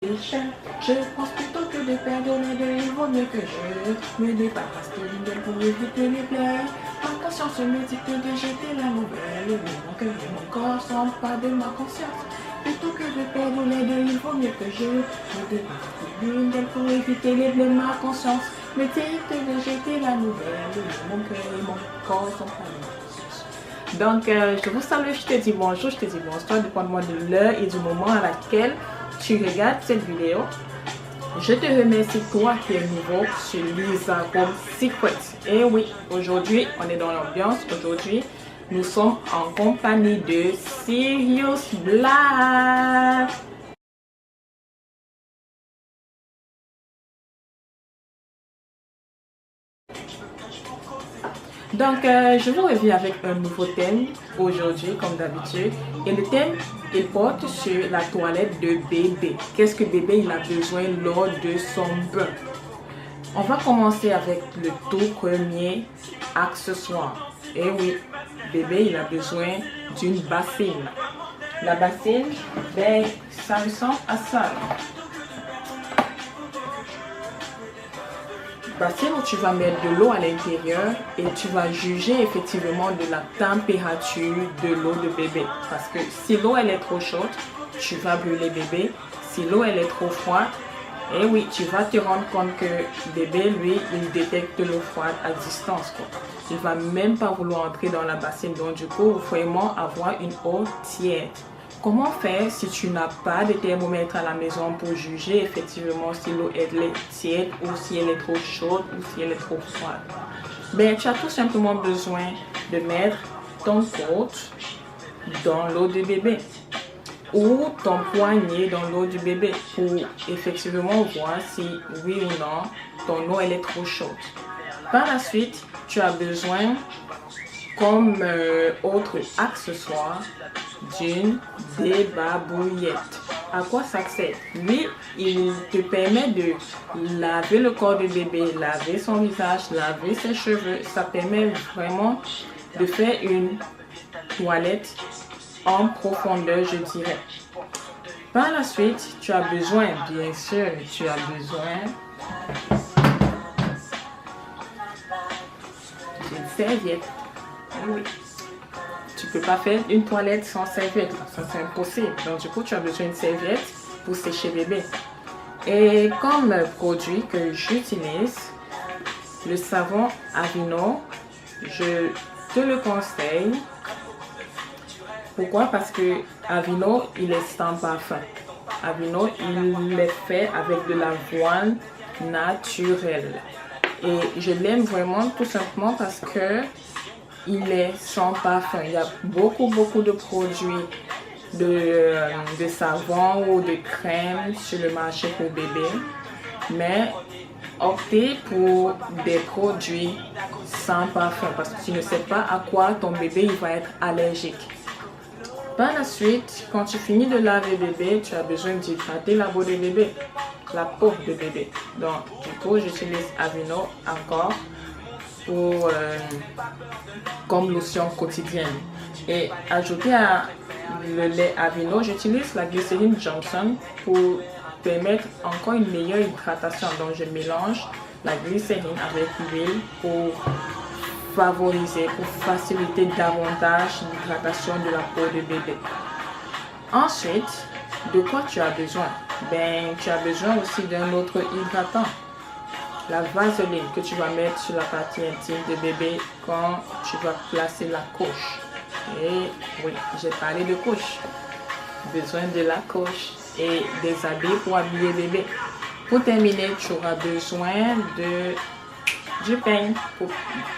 Je pense plutôt que de perdre les deux, il vaut mieux que je me débarrasse de l'une pour éviter les plaies. Ma conscience me dit que de jeter la nouvelle, mais mon cœur et mon corps sont pas de ma conscience. Plutôt que de perdre les deux, il vaut mieux que je me débarrasse de l'une pour éviter les plaies. Ma conscience me dit que de jeter la nouvelle, mais mon cœur et mon corps sont pas de ma conscience. Donc, je vous salue, je te dis bonjour, je te dis bonsoir, dépendamment de l'heure et du moment à laquelle tu regardes cette vidéo. Je te remercie toi qui es nouveau sur Lisa Home Secrets. Et oui, aujourd'hui on est dans l'ambiance. Aujourd'hui nous sommes en compagnie de Sirius Black. Donc, je vous reviens avec un nouveau thème aujourd'hui, comme d'habitude. Et le thème, il porte sur la toilette de bébé. Qu'est-ce que bébé il a besoin lors de son bain? On va commencer avec le tout premier accessoire. Et oui, bébé il a besoin d'une bassine. La bassine, ben, ça ressemble à ça. Bassine où tu vas mettre de l'eau à l'intérieur et tu vas juger effectivement de la température de l'eau de bébé. Parce que si l'eau elle est trop chaude, tu vas brûler bébé. Si l'eau elle est trop froide, et oui, tu vas te rendre compte que bébé, lui, il détecte l'eau froide à distance, quoi. Il va même pas vouloir entrer dans la bassine. Donc du coup, il faut vraiment avoir une eau tiède. Comment faire si tu n'as pas de thermomètre à la maison pour juger effectivement si l'eau est tiède ou si elle est trop chaude ou si elle est trop froide? Ben, tu as tout simplement besoin de mettre ton coude dans l'eau de bébé ou ton poignet dans l'eau du bébé pour effectivement voir si oui ou non ton eau elle est trop chaude. Par la suite, tu as besoin comme autre accessoire d'une débarbouillette. À quoi ça sert? Lui, il te permet de laver le corps du bébé, laver son visage, laver ses cheveux. Ça permet vraiment de faire une toilette en profondeur, je dirais. Par la suite, tu as besoin, bien sûr, tu as besoin d'une serviette. Oui. Tu peux pas faire une toilette sans serviette, ça c'est impossible. Donc du coup, tu as besoin d'une serviette pour sécher bébé. Et comme produit que j'utilise, le savon Aveeno, je te le conseille. Pourquoi? Parce que Aveeno, il est sans parfum. Aveeno, il est fait avec de l'avoine naturelle. Et je l'aime vraiment tout simplement parce que il est sans parfum. Il y a beaucoup de produits de savon ou de crème sur le marché pour bébé. Mais optez pour des produits sans parfum parce que tu ne sais pas à quoi ton bébé il va être allergique. Par la suite, quand tu finis de laver bébé, tu as besoin d'hydrater la peau de bébé. La peau de bébé. Donc, du coup, j'utilise Aveeno encore pour, comme lotion quotidienne. Et ajouter à le lait Aveeno, j'utilise la glycérine Johnson pour permettre encore une meilleure hydratation. Donc, je mélange la glycérine avec l'huile pour favoriser, pour faciliter davantage l'hydratation de la peau de bébé. Ensuite, de quoi tu as besoin? Ben, tu as besoin aussi d'un autre hydratant. La vaseline que tu vas mettre sur la partie intime de bébé quand tu vas placer la couche. Et oui, j'ai parlé de couche. Besoin de la couche et des habits pour habiller bébé. Pour terminer, tu auras besoin du peigne pour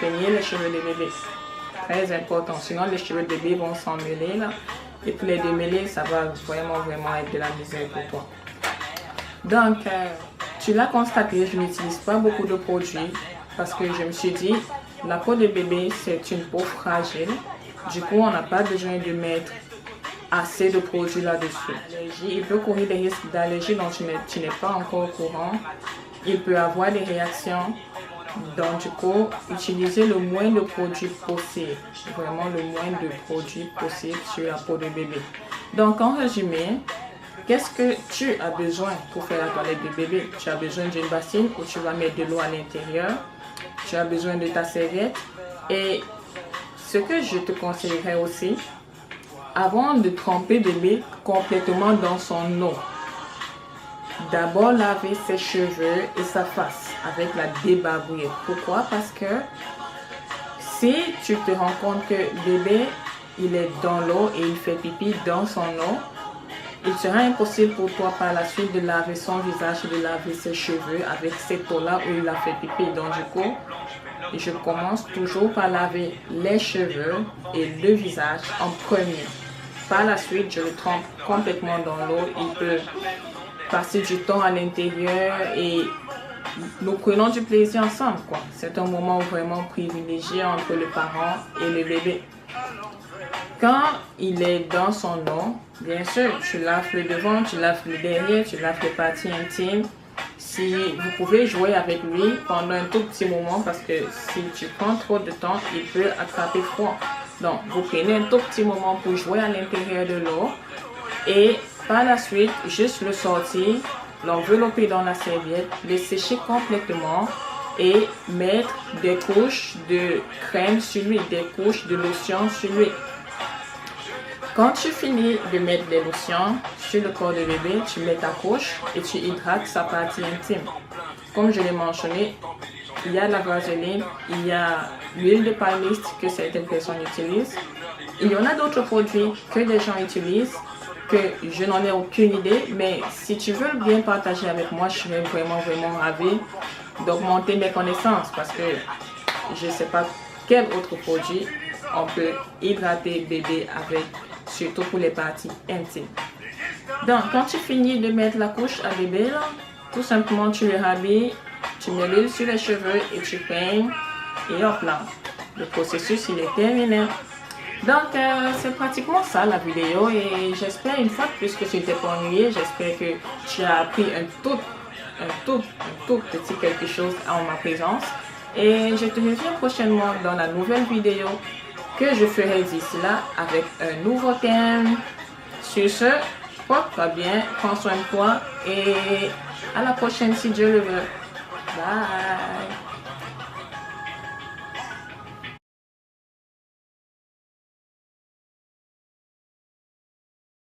peigner les cheveux de bébé. Très important, sinon les cheveux de bébé vont s'emmêler là. Et pour les démêler, ça va vraiment être de la misère pour toi. Donc, tu l'as constaté, je n'utilise pas beaucoup de produits parce que je me suis dit, la peau de bébé, c'est une peau fragile. Du coup, on n'a pas besoin de mettre assez de produits là-dessus. Il peut courir des risques d'allergie dont tu n'es pas encore au courant. Il peut avoir des réactions. Donc, du coup, utilisez le moins de produits possible. Vraiment le moins de produits possible sur la peau de bébé. Donc, en résumé, qu'est-ce que tu as besoin pour faire la toilette de bébé? Tu as besoin d'une bassine où tu vas mettre de l'eau à l'intérieur. Tu as besoin de ta serviette. Et ce que je te conseillerais aussi, avant de tremper bébé complètement dans son eau, d'abord laver ses cheveux et sa face avec la débarbouillette. Pourquoi? Parce que si tu te rends compte que bébé, il est dans l'eau et il fait pipi dans son eau, il sera impossible pour toi par la suite de laver son visage et de laver ses cheveux avec cette eau-là où il a fait pipi. Donc du coup, je commence toujours par laver les cheveux et le visage en premier. Par la suite, je le trempe complètement dans l'eau. Il peut passer du temps à l'intérieur et nous prenons du plaisir ensemble, quoi. C'est un moment vraiment privilégié entre le parent et le bébé. Quand il est dans son eau, bien sûr, tu laves le devant, tu laves le derrière, tu laves les parties intimes. Si vous pouvez jouer avec lui pendant un tout petit moment, parce que si tu prends trop de temps, il peut attraper froid. Donc, vous prenez un tout petit moment pour jouer à l'intérieur de l'eau et par la suite, juste le sortir, l'envelopper dans la serviette, le sécher complètement et mettre des couches de crème sur lui, des couches de lotion sur lui. Quand tu finis de mettre des lotions sur le corps de bébé, tu mets ta couche et tu hydrates sa partie intime. Comme je l'ai mentionné, il y a la vaseline, il y a l'huile de palmiste que certaines personnes utilisent. Il y en a d'autres produits que les gens utilisent que je n'en ai aucune idée, mais si tu veux bien partager avec moi, je serais vraiment ravie d'augmenter mes connaissances parce que je ne sais pas quel autre produit on peut hydrater bébé avec, surtout pour les parties intimes. Donc, quand tu finis de mettre la couche à bébé, là, tout simplement tu le rhabilles, tu mets l'huile sur les cheveux et tu peignes et hop là, le processus il est terminé. Donc, c'est pratiquement ça la vidéo et j'espère une fois de plus que tu t'es pas ennuyé. J'espère que tu as appris un tout petit quelque chose en ma présence. Et je te reviens prochainement dans la nouvelle vidéo que je ferai d'ici là avec un nouveau thème. Sur ce, porte-toi bien, prends soin de toi et à la prochaine si Dieu le veut. Bye!